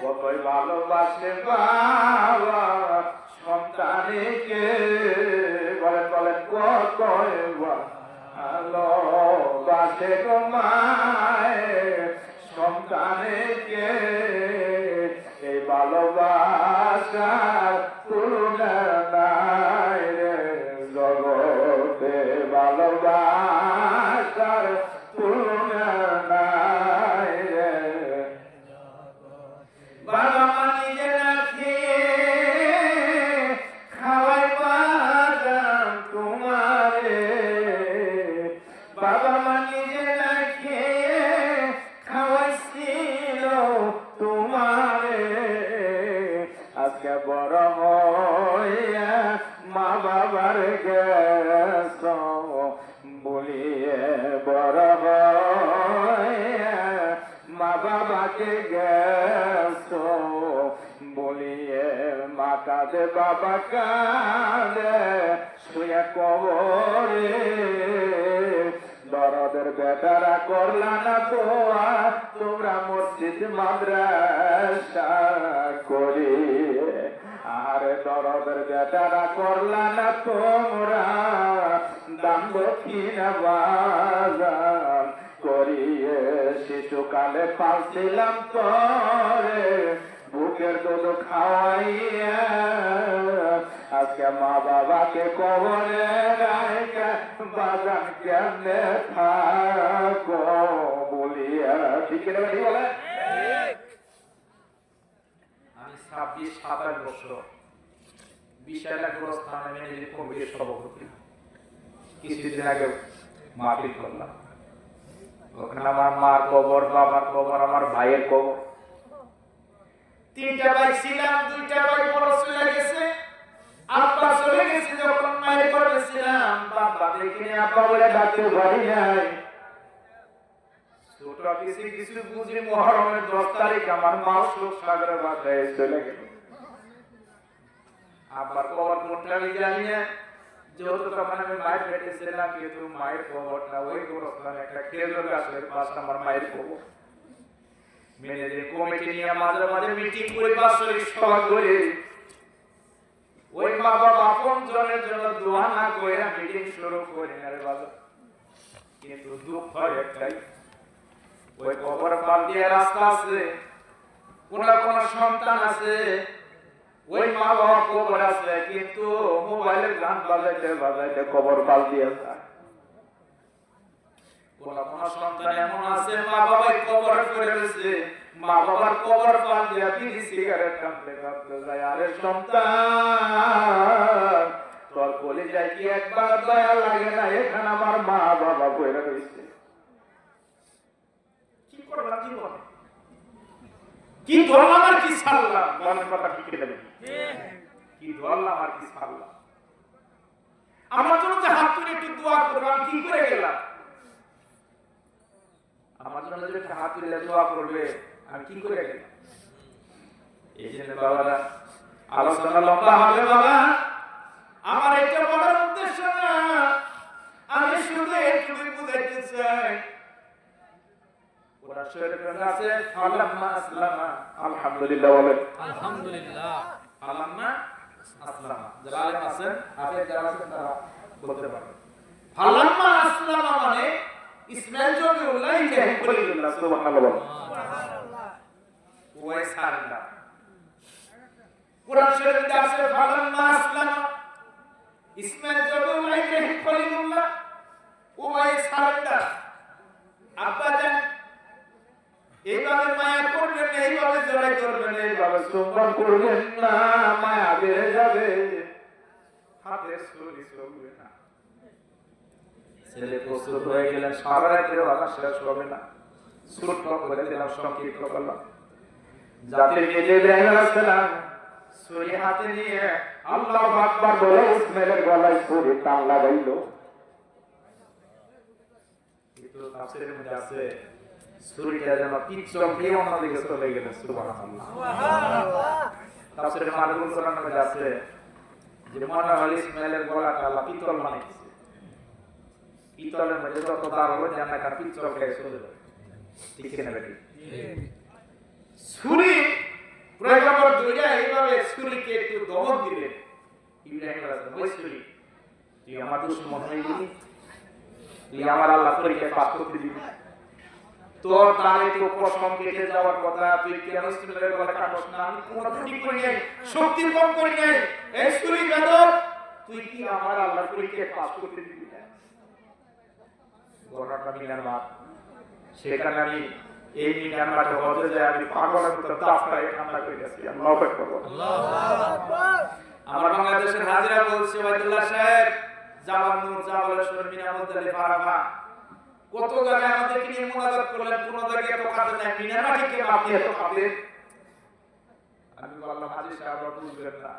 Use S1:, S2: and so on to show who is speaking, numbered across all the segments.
S1: কতই ভালোবাসে বাবা সন্তানকে, বলেন বলেন কতই ভালোবাসে গো মায়ের সন্তানকে, এই ভালোবাসার তুলনা নাই রে জগতে, ভালোবাসার তুলনা নাই রে। বাবা মা নিজে না খেয়ে খাওয়াই বাজান তোমারে, বাবা মা নিজে না খেয়ে খাওয়াইছিল তোমারে, আজকে বড় হইয়া মা বাবার গেছ বলিয়ে, বড় হইয়া মা বাবাকে গেছ বলিয়ে, মা কাঁদে বাবা কাঁদে শুয়ে কবরে, দরদের বেটারা করলা না দোয়া তোমরা মসজিদ মাদ্রাসা করি, আরে দরদের বেটারা করলা না তোমরা দান দক্ষিণা বাজার করিয়ে, শিশুকালে পালছিলাম তোরে বুকের দুধ খাওয়াইয়া, আজকে মা বাবাকে কবরে রাখা বাজান কেমনে থাকো বলিয়া, ঠিক না ঠিক বলে? আমি 26-27 বছর বিশাল গোরস্থানে মেনে কমিটির সভাপতি, কিছুদিন আগে মাহফিল করলাম, ওখানে আমার মার কবর, বাবার কবর, আমার ভাইয়ের কবর, 3টা ভাই ছিলাম, 2টা ভাই বড় চলে গেছে, আব্বা চলে গেছে যখন মায়ের ঘরে ছিলাম, বাবা দেখিনি, আব্বা বলে ডাকতে পারি নাই, ছোট কিছু কিছু বুঝি মুহররমের 10 তারিখ আমার মা শোক সাগরে বাসায় চলে গেল, আব্বার কবর কোনটা আমি জানি না, যেহেতু তখন আমি মায়ের পেটে ছিলাম, কিন্তু মায়ের কবরটা ওই গোরস্থানে একটা খেজুর গাছের পাশে আমার মায়ের কবর, মেয়েদের কমিটি নিয়ে মাঝে মাঝে মিটিং করে বাৎসরিক সভা করে, ওই মা বাবা আপন জনের জন্য দোয়া না করে মিটিং শুরু করে না রে বাবা, কিন্তু দুঃখ একটাই, ওই কবর পার দিয়ে রাস্তা আছে, কোন কোন সন্তান আছে, ওই মা বাবা কবর আছে, কিন্তু মোবাইলের গান বাজাইতে বাজাইতে কবর পাল দিয়ে যায়, কোন কোন সন্তান এমন আছে মা বাবাই কবর করে রয়েছে, মা বাবার কবর পাল দিয়ে বিড়ি সিগারেট টানতে টানতে যায়, আরে সন্তান তোর বলে যায় কি একবার দয়া লাগে না, এখানে আমার মা বাবা বইরা রয়েছে, কি করলাম জীবনে, কি ধরলাম আর কি ছাড়লাম, মনের কথা ঠিক দেবে, কি ধরলাম আর কি ছাড়লাম, আমার জন্য যে হাত তুলে একটু দোয়া করলাম, কি করে গেলাম, আমার জন্য যে হাত তুলে দোয়া করবে আমি কি করে গেলাম, এই জন্য বাবারা আলোচনা লম্বা হবে বাবা, আমার এটা বলার উদ্দেশ্য না, আমি শুধু একটু বুঝাইতে চাই, কোরআন শরীফে আছে ফালাম্মা আসলামা, আলহামদুলিল্লাহ বলেন আলহামদুলিল্লাহ, ফালাম্মা আসলামা, যারা আলেম আছেন হাফেজ যারা আছেন তারা বলতে পারবেন, ফালাম্মা আসলামা মানে ইসমাইল জবিউল্লাহ ইব্রাহিম খলিলুল্লাহ, সুবহানাল্লাহ সুবহানাল্লাহ, ওই সারেন্ডার, কোরআন শরীফে আছে ফালাম্মা আসলামা, ইসমাইল জবিউল্লাহ ইব্রাহিম খলিলুল্লাহ, ওই সারেন্ডার, আব্বা জান এইভাবে মায়া করবেন না, এইভাবে জড়াই করবেন না, এইভাবে সম্মান করবেন না, মায়া বেড়ে যাবে, হাতে ছুরি চলবে না, ছেলে প্রস্তুত হয়ে গেলেন, সারা রাতের বাধা শেষ হবে না, ছোট্ট করে দিলাম, সংক্ষিপ্ত করলাম, জাতির পিতা ইব্রাহিম আলাইহিস সালাম ছুরি হাতে নিয়ে আল্লাহু আকবার বলে ইসমাইলের গলায় ছুরি টান লাগাইল, কিন্তু তাফসীরের মধ্যে আছে ছুরিটা যেন পিছন দিয়ে অন্যদিকে চলে গেল, সুবহানাল্লাহ সুবহানাল্লাহ, তাফসীরে মারুল কোরআনের মধ্যে আছে যে মনে হল ইসমাইলের গলাটা আল্লাহ পিতল বানিয়েছে, পিতলের মধ্যে যত দার হলো জান্নাত পিতল খেয়ে চলে যাবে, ঠিক কিনা বেটি, ছুরি ছুরিকে একটু দমক দিলেন। ইব্রাহিম আলাইহিস ওই ছুরি, তুই আমার দুশমন হয়ে গেলি, তুই আমার আল্লাহ পরীক্ষায় পাস করতে দিবি, তোর দ্বারে তো কসম কেটে যাওয়ার কথা, তুই কেন ইসমাইলের গলা কাটছ না? আমি কোনো ত্রুটি করি নাই, শক্তি কম করি নাই, এই ছুরি বেদর, তুই কি আমার আল্লাহর পরীক্ষায় পাস করতে দিবি না? ঘটনাটা মিনার মাঠ, সেখানে আমি এই মিনার মাঠে হজে যায়, আমি পাগলের মতো দাফটায় ঠান্ডা করে গেছি। আল্লাহু আকবার, আল্লাহু আকবার। আমার বাংলাদেশের হাজিরা বলছে ওয়াইদুল্লাহ সাহেব, জামাল নূর, জামালেশ্বর, মিনা মুজদালিফা, আরাফা, কত জায়গায় আমাদেরকে নিয়ে মুনাজাত করলেন, কোন জায়গায় এত কাঁদে নাই, মিনার মাঠে কে আপনি এত কাঁদেন? আমি বললাম হাজী সাহেব বুঝবেন না,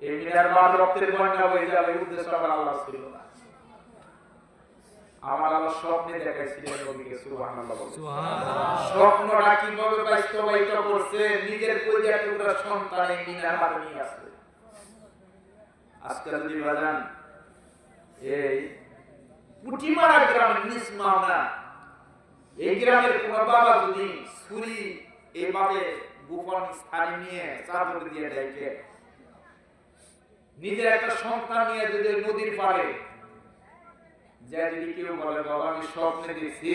S1: এই মিনার মাঠ রক্তের বন্যা বয়ে যাবে, উদ্দেশ্য আমার আল্লাহ ছিল না। আমার আল্লাহ স্বপ্নে দেখাইছিলেন নবীকে, সুবহানাল্লাহ বলেন, সুবহানাল্লাহ। স্বপ্নটা কিভাবে বাস্তবায়িত করছে, নিজের কলিজার টুকরা সন্তান এই মিনার মাঠে নিয়ে আসছে। আজকে যদি বাজান এই পুটিমারা গ্রামের নিসমাওনা, এই গ্রামের কোন বাবা যদি ছুরি এইভাবে গোপন স্থানে নিয়ে চাদর দিয়ে ঢেকে নিজের একটা সন্তান নিয়ে যদি নদীর পাড়ে যে, যদি কেউ বলে বাবা আমি স্বপ্নে দেখছি,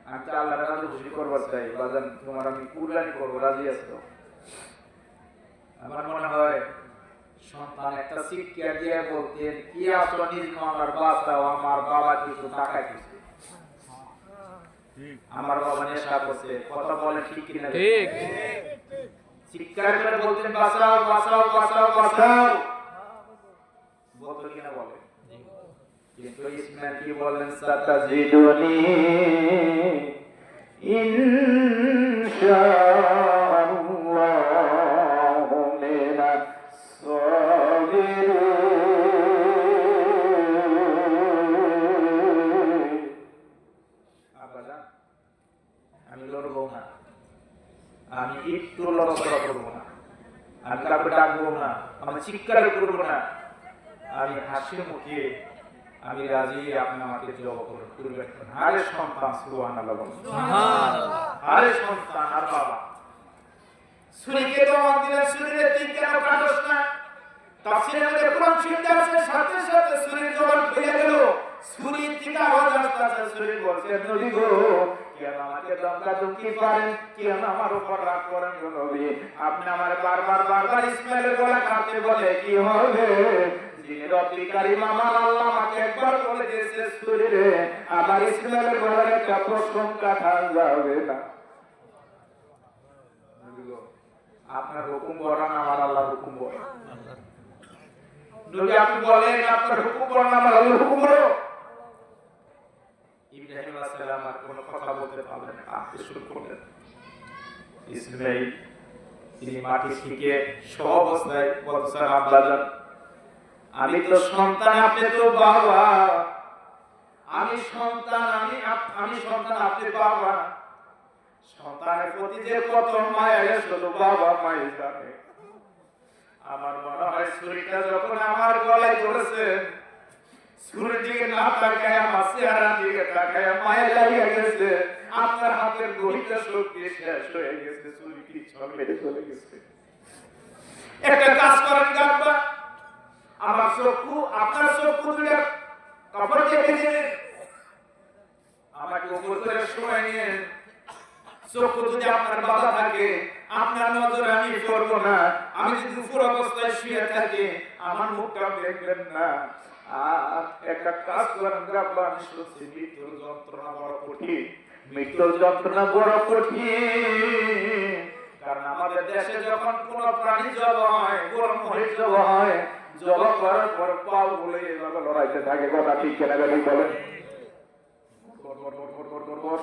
S1: আমি তো আল্লাহর রাজি খুশি করবার চাই, বাজান তোমার আমি কুরবানি করবো, রাজি আছো? আমার মনে হয় সন্তান একটা শিক্ষা দিয়ে বলতেন, কি আসো নিজ আমার বাঁচাও, আমার বাবা কিছু টাকা কিছু, আমার বাবা নেশা করছে, কথা বলে ঠিক কিনা? ঠিক। চিৎকার করে বলতেন বাঁচাও বাঁচাও বাঁচাও বাঁচাও, বলতো কিনা বলে? কিন্তু ইসমাইল কি বলেন, সাতাজিদুনি ইনশাআল্লাহু মিনাস সাবিরিন। আবাদা আমি লড়বো না, আমি একটু লড়াচড়া করবো না, আমি কাউকে ডাকবো না, আমি চিৎকার করবো না, আমি হাসি মুখে আমি রাজি, আপনি আমাকে জবাব করবেন। আরে সন্তান, সুবহানাল্লাহ বলেন, সুবহানাল্লাহ। আরে সন্তান আর বাবা, ছুরিকে দমক দিলেন, ছুরিরে তুই কেন কাটছ না? তাফসীরের মধ্যে কোরআন শুনতে আছে, সাথে সাথে ছুরির জবান খুলে গেল, ছুরির থেকে আওয়াজ আসছে, ছুরি বলছে নবী গো, কেন আমাকে ধমকাধমকি করেন, কেন আমার উপর রাগ করেন গো নবী? আপনি আমার বারবার বারবার ইসমাইলের গলা কাটতে বলে কি হবে? যিনি রব্বি কারীম আমার আল্লাহ আমাকে একবার বলে দিয়েছে, ছুরিরে আমার ইসমাইলের গলার একটা পশম কাটা যাবে না। আপনার হুকুম বড় না আমার আল্লাহর হুকুম বড়? নবী আপনি বলেন আপনার হুকুম বড় না আমার আল্লাহর হুকুম বড়? ইব্রাহিম আলাইহিস সালাম আর কোনো কথা বলতে পারলেন না, কাঁদতে শুরু করলেন। ইসমাঈল তিনি মাটি থেকে সব অবস্থায় বলছেন, আব্বাজান আমি তো সন্তান, আপনি তো বাবা, আমি সন্তান, আমি সন্তান, আপনি বাবা, সন্তানের প্রতি যে কত মায়া শুধু বাবা মাই জানে। আমার মনে হয় ছুরিটা যখন আমার গলায় ধরেছে, ছুরির দিকে না তাকায় আমার চেহারার দিকে তাকায় মায়া লাগিয়ে গেছে, আপনার হাতের গরিটা শক্তি শেষ হয়ে গেছে, ছুরি কি সব মেরে চলে গেছে। একটা কাজ করেন আব্বা, আমার চক্ষু আপনার চক্ষু দুটো কাপড় দিয়ে বেঁধে আমাকে উপর করে সময় নিয়ে, চক্ষু যদি আপনার বাধা থাকে আপনার নজরে আমি পড়ব না, আমি যদি উপর অবস্থায় শুয়ে থাকি আমার মুখটা দেখবেন না। আর একটা কাজ করেন আব্বা, আমি শুনছি মৃত্যুর যন্ত্রণা বড় কঠিন, মৃত্যুর যন্ত্রণা বড় কঠিন, কারণ আমাদের দেশে যখন কোন প্রাণী জব হয়, গরম মহিষ জব হয়, জব করার পর পাও বলে এভাবে লড়াইতে থাকে, কথা ঠিক কেনা গেলেই বলেন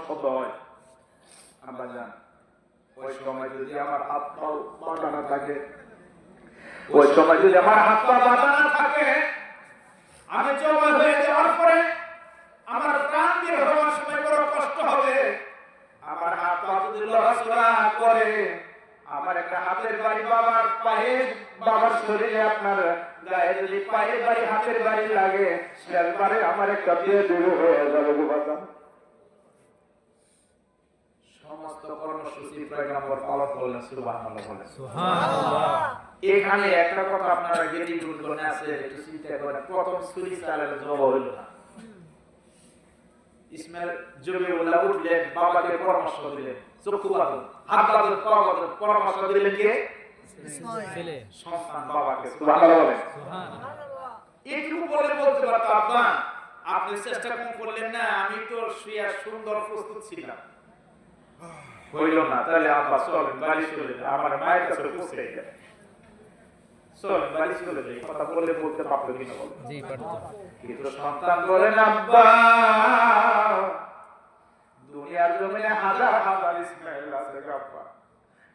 S1: শব্দ হয়। আমরা জান ওই সময় যদি আমার হাত পাও বাঁধা না থাকে, ওই সময় যদি আমার হাত পা বাঁধা না থাকে, আমি জবাই হয়ে যাওয়ার পরে আমার প্রাণ বের হওয়ার সময় বড় কষ্ট হবে। আমার হাত পা যদি লড়াচড়া করে, আমার একটা হাতের বাড়ি বাবার পায়ে, বাবার শরীরে আপনার গায়ে যদি পায়ের বাড়ি হাতের বাড়ি লাগে, সেবারে আমার একটা বিয়ে দূর হয়ে যাবে। সমস্ত কর্মসূচি পয়গম্বর পালন করলেন, সুবহানাল্লাহ বলেন। সুবহানাল্লাহ। এখানে একটা কথা আপনারা গেলি গুণগণে আছে, একটু চিন্তা করেন। প্রথম ছুরি চালালে জবাব হইল না। ইসমাইল জবিউল্লাহ উঠলেন, বাবাকে পরামর্শ দিলেন, চক্ষু বাঁধো, হাত বাঁধো, পা বাঁধো, পরামর্শ দিলেন কে? ছেলে, সন্তান বাবাকে। সুবহানাল্লাহ বলেন। সুবহানাল্লাহ। একটু বলে বলতে পারতো, আব্বা আপনি চেষ্টা কম করলেন না, আমি তো শুয়ে সুন্দর প্রস্তুত ছিলাম, হইল না। তাহলে আব্বা চলেন বাড়ি চলে যাই, আমার মায়ের কাছে পৌঁছে যাই, চলেন বাড়ি চলে যাই। কথা বলে বলতে পারতো কিনা বলেন? জি পারতো। কিন্তু সন্তান বলেন, আব্বা দুনিয়ার জমিনে হাজার হাজার ইসমাইল আছে, আব্বা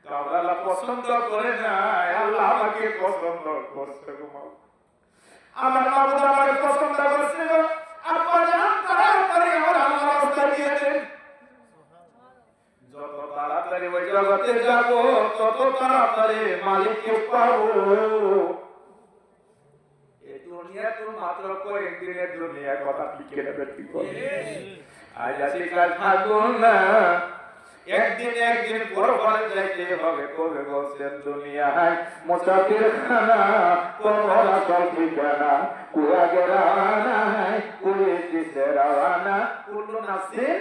S1: কাউকে আল্লাহ পছন্দ করে না, আল্লাহ আমাকে পছন্দ করছে গো। আমার মাবুদ আমাকে পছন্দ করছে গো। আব্বা জান তাড়াতাড়ি আমার আল্লাহর রাস্তা দিয়েছেন, যত তাড়াতাড়ি ওই জগতে যাব তত তাড়াতাড়ি মালিককে পাবো। এই দুনিয়া তো মাত্র কয়েকদিনের দুনিয়া, কথা ঠিক নেবে, ঠিক বলে। আজ আছি কাল থাকবো না, একদিন পরপারে যাইতে হবে। কবে বলছেন দুনিয়ায় মুসাফির খানা, তোমার আসল ঠিকানা কুয়া গেরানা, কুয়ে দিতে রাওয়ানা, কুল্লু নাফসিন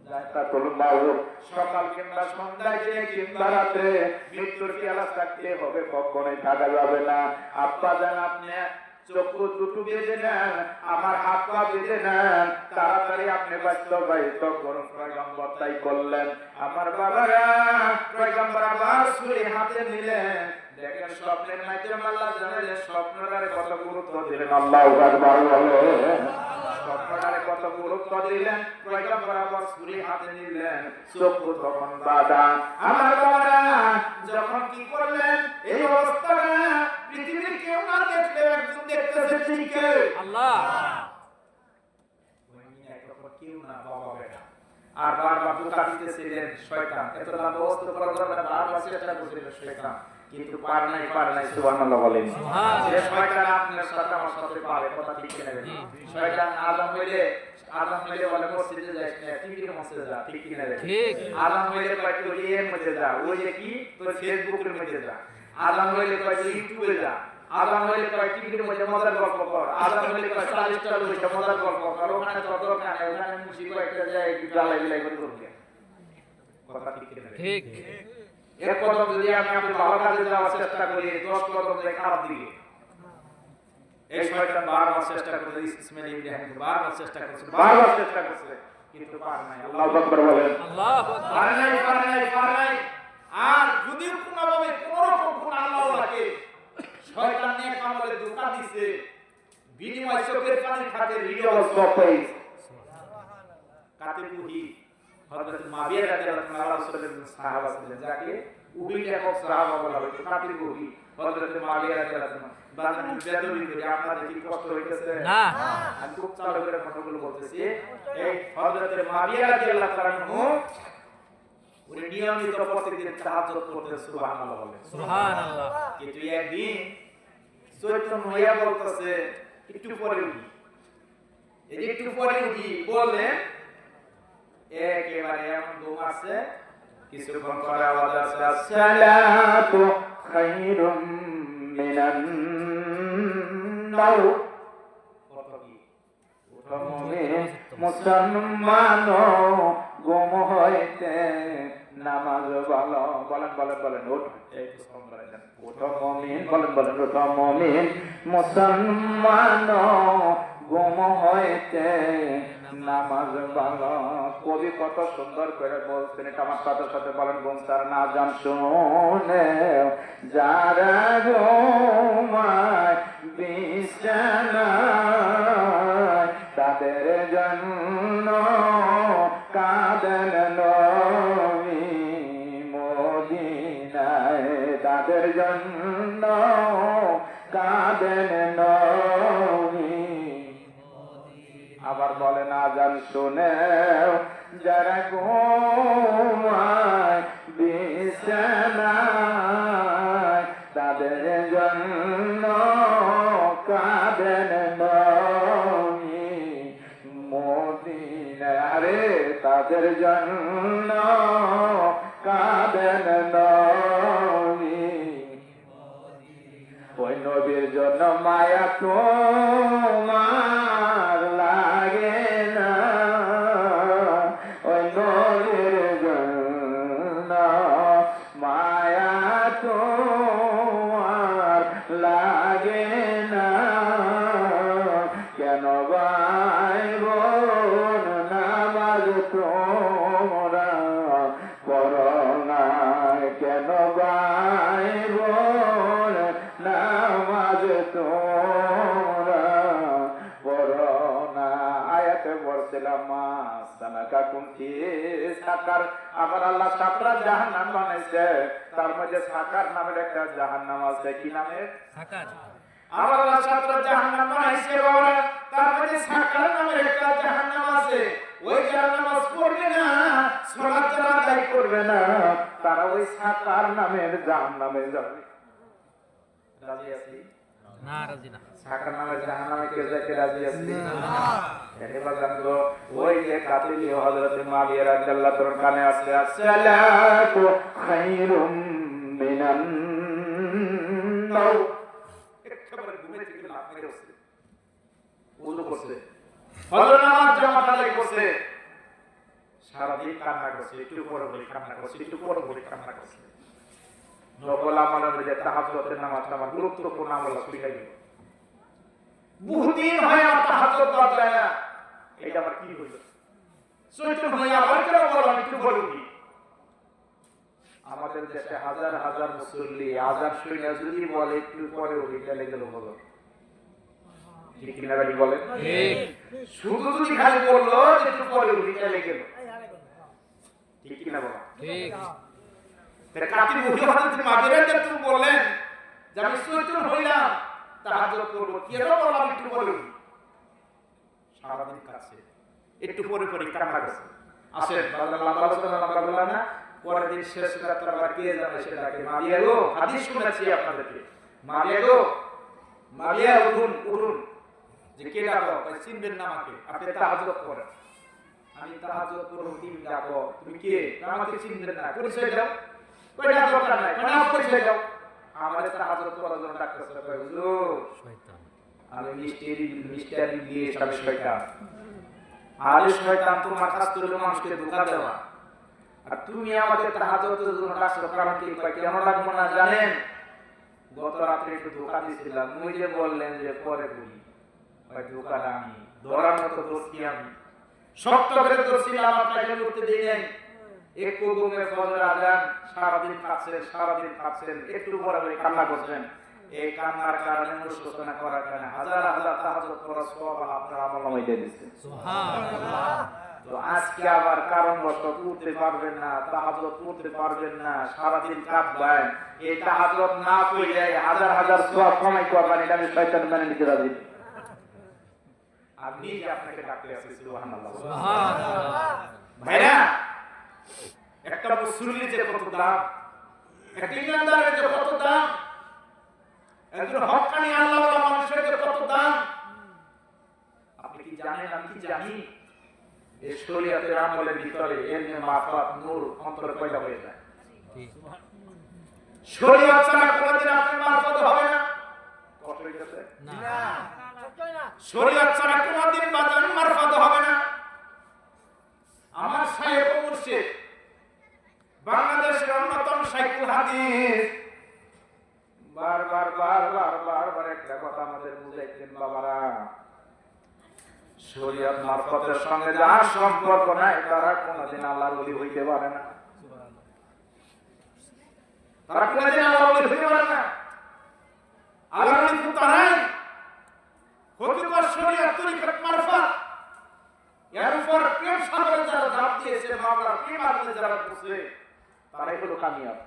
S1: যায়কাতুল মাউত। সকাল কিংবা সন্ধ্যায় কিংবা রাতে মৃত্যুর পেয়ালা থাকতে হবে, কখনোই থাকা যাবে না। আব্বা জান আপনি চক্ষু দুটো বেঁধে নেন, আমার হাত পা বেঁধে নেন, তাড়াতাড়ি আপনি বাস্তবায়িত করুন। পয়গম্বর তাই করলেন। আমার বাবারা পয়গম্বর আবার ছুরি হাতে নিলেন, দেখেন স্বপ্নের মাধ্যমে আল্লাহ জানালেন, স্বপ্নটারে কত গুরুত্ব দিলেন। আল্লাহু আকবার বলেন। স্বপ্নটারে কত গুরুত্ব দিলেন। পয়গম্বর আবার ছুরি হাতে নিলেন, চক্ষু তখন বাঁধা। আমার বাবারা যখন কি করলেন, এই অবস্থাটা পৃথিবীর কেউ না দেখলে একজন দেখতেছে, ঠিক আল্লাহ। কেউ না, বাবা বেটা। আর বারবার ধোঁকা দিতেছিলেন শয়তান, এত লম্বা বস্তু করার জন্য বারবার চেষ্টা করছিলেন শয়তান, কিন্তু পার নাই। সুবহানাল্লাহ বলেন। যে শয়তান আপনার সাথে আমার সাথে পারে, কথা ঠিক কিনা? শয়তান আদম হইলে বলে মসজিদে যাইস না, টিভির মসজিদে যা, ঠিক কিনা? ঠিক। আদম হইলে কয় তুই এর মধ্যে যা, ওই যে কি তোর ফেসবুকের মধ্যে যা। আদম হইলে কয় তুই ইউটিউবে যা। আদম হইলে কয় টিভির মধ্যে মজার গল্প কর। আদম হইলে কয় চালিশটা বসে মজার গল্প কর, ওখানে তত ওখানে ওখানে মুসিবত একটা যায়, একটু জ্বালাই জ্বালাই করে করবে, কথা ঠিক কিনা? ঠিক। এক কদম যদি আপনি ভালো কাজে যাওয়ার চেষ্টা করি, 10 কদম যায় খারাপ দিকে। এই শয়তান বারবার চেষ্টা করে, ইসমাইল ইব্রাহিম বারবার চেষ্টা করছে, কিন্তু পার নাই। আল্লাহু আকবার বলেন। আল্লাহু আকবার। পার নাই। আর যদি কোনোভাবে কোনরকম কোন আল্লাহ লাগে শয়তান নিয়ে কামলে ধোঁকা দিছে, বিনিময় চোখের পানি খাতে রিডল সফাই কাতে বুহি হযরত মাবিয়া রাদিয়াল্লাহু তাআলা রাসূলের সাহাবা ছিলেন, যাকে উবিল একক সাহাবা বলা হয়, কাতে বুহি হযরত মাবিয়া রাদিয়াল্লাহু তাআলা। বাজান বেদবি করে আপনাদের কি কষ্ট হইতেছে? না, আমি খুব চালু করে কথাগুলো বলতেছি। এই হযরত মাবিয়া রাদিয়াল্লাহু তাআলা উনি নিয়মিত প্রত্যেকদিন তাহাজ্জুদ করতেন, সুবহানাল্লাহ বলেন। সুবহানাল্লাহ। কিন্তু একদিন চৈতন্য হইয়া বলতেছে, একটু পরে উঠি। এই যে একটু পরে উঠি বললেন, একেবারে এমন ঘুম আছে, কিছুক্ষণ পরে আওয়াজ আসছে, আসসালাতু খায়রুম মিনান নাওম। কত কি ওঠো মুমিন মুসলমান, ঘুম হইতে নামাজ ভালো। বলেন ওঠো, একটু শ্রম করে দেন। ওঠো মুমিন, বলেন ওঠো মুমিন মুসলমান, ঘুম হইতে নামাজ ভালো। কবি কত সুন্দর করে বলছেন, এটা আমার সাথে সাথে বলেন। ঘুম তার না জান শুনে যারা ঘুমায় বিছানায়, তাদের জন্য কাঁদেন নবী মদিনায়, তাদের জন্য কাঁদেন নবী। আবার বলেন আজান শুনে যারা ঘুমায় বিছানায়, তাদের জন্য কাঁদেন নবী মদিনায়, আরে তাদের জন্য মায়া তোমার লাগে না ওই নূরের জন্য মায়া তোমার লাগে না কেন ভাই বোন নামাজ তোমরা পড়ো না কেন ভাই বোন নামাজ তোমরা পড়ো না আয়াতে পড়ছিলাম মাসানাকা কুমতি সাকার আমার আল্লাহ সাতটা জাহান্নাম বানাইছে তার মধ্যে সাকার নামের একটা জাহান্নাম আছে কি নামে সাকার আমার আল্লাহ সাতটা জাহান্নাম বানাইছে বাবা তার মধ্যে সাকার নামের একটা জাহান্নাম আছে ওই যারা নামাজ পড়বে না সালাত যারা আদায় করবে না তারা ওই সাকার নামের জাহান্নামে যাবে রাজি আছি না রাজি না সাকার নামের জাহান্নামে কে যেতে রাজি আছি না এবার জানতো ওই যে কাতিলি হযরত মাবিয়া রাদিয়াল্লাহু তাআলা কানে আছে আসসালাতু খায়রুম মিনান নাও একেবারে ঘুমে থেকে লাফ মেরে উঠছে ওযু করছে ফজর নামাজ জামাত আদায় করছে সারা দিন কান্না করছে একটু পরে বলে কান্না করছে একটু পরে বলে কান্না করছে নফল আমলের মধ্যে তাহাজ্জুদের নামাজ আমার গুরুত্বপূর্ণ আমল শিখাই দিল বহুদিন হয় আর তাহাজ্জুদ বাদ যায় না এটা আবার কি হইল চৈত্র হয়ে আবার কেন বললাম একটু বলুন আমাদের দেশে হাজার হাজার মুসল্লি আজান শুনে যদি বলে একটু পরে উঠে গেলে গেল বলো ঠিক কিনা ভাই বলে ঠিক শুধু যদি খালি বললো যে একটু পরে উঠে গেলে গেল ঠিক কিনা বাবা ঠিক তাহলে কাতি মুখে হযরত মাবিয়া তুমি বললেন যে আমি চৈত্র হইলাম তাহাজ্জুদ করব কেন বললাম একটু বলুন সারা দিন কাছে একটু পরে পরে কান্না করছে আসেন বাল্লাহ না পরের দিন শেষ রাতে আবার কে যাবে সেটাকে মাবিয়া গো হাদিস শুনেছি আপনাদেরকে মাবিয়া উঠুন যে কে ডাকো তাই চিনবেন না আমাকে আপনি তাহাজ্জুদ করেন আমি তাহাজ্জুদ করব তিন ডাকো তুমি কে আমাকে চিনবেন না পরিচয় দাও কয়টা দরকার নাই মানে পরিচয় দাও আমাদের তাহাজ্জুদ করার জন্য ডাকতেছে কই হুজুর শয়তান আমি মিস্টারি দিয়ে সব শয়তান আরে শয়তান তোমার কাজ হলো মানুষকে ধোঁকা দেওয়া আর তুমি আমাদের তাহাজ্জুদের জন্য ডাকছো কারণ কি কয় কেন ডাকবো না জানেন গত রাতে একটু ধোঁকা দিয়েছিলাম ওই যে বললেন যে পরে বলি ওই ধোঁকাটা আমি ধরার মতো দোষী আমি শক্ত করে দোষীলাম আপনাকে করতে দিই নাই একটু ঘুমে ফজর আজান সারাদিন খাচ্ছেন একটু পরে বলে কান্না করছেন এই কান্নার কারণে অনুশোচনা করার কারণে হাজার হাজার তাহাজ্জুদ করার সওয়াব আপনার আমলনামায় দিয়ে দিচ্ছে সুবহানাল্লাহ তো আজকে আবার কারণবশত করতে পারবেন না তাহাজ্জুদ করতে পারবেন না সারাদিন কাঁদবেন এই তাহাজ্জুদ না কইলে হাজার হাজার সওয়াব কামাই করবেন এটা আমি শয়তান মেনে নিতে রাজি আপনি যে আপনাকে ডাকতে আসি সুবহানাল্লাহ ভাইরা একটা মুসল্লির যে কত দাম একটা ইমানদারের যে কত দাম একজন হক্কানি আল্লাহওয়ালা মানুষের যে কত দাম আপনি কি জানেন আমি কি জানি এই শরীয়তের আমলের ভিতরে এলমে মারফত নূর অন্তরে পয়দা হয়ে যায় শরীয়ত ছাড়া কোনোদিন আপনার মারফত হবে না কষ্ট হইতেছে না শরীয়ত ছাড়া কোনোদিন বাজান মারফত হবে না আমার শাইখ ও মুর্শিদ বাংলাদেশের অন্যতম শাইখুল হাদিস বারবার একটা কথা আমাদের বুঝাইতেন বাবারা শরীয়ত মারফতের সঙ্গে যার সম্পর্ক নাই তারা কোনোদিন আল্লাহর ওলি হইতে পারে না আল্লাহর ওলি তারাই হতে পারে শরীয়ত তরিকত মারফত এর উপর প্রেম সাগরে যারা ঝাঁপ দিয়েছে মামলার প্রেম আগুনে যারা বসে তারাই হলো কামিয়াব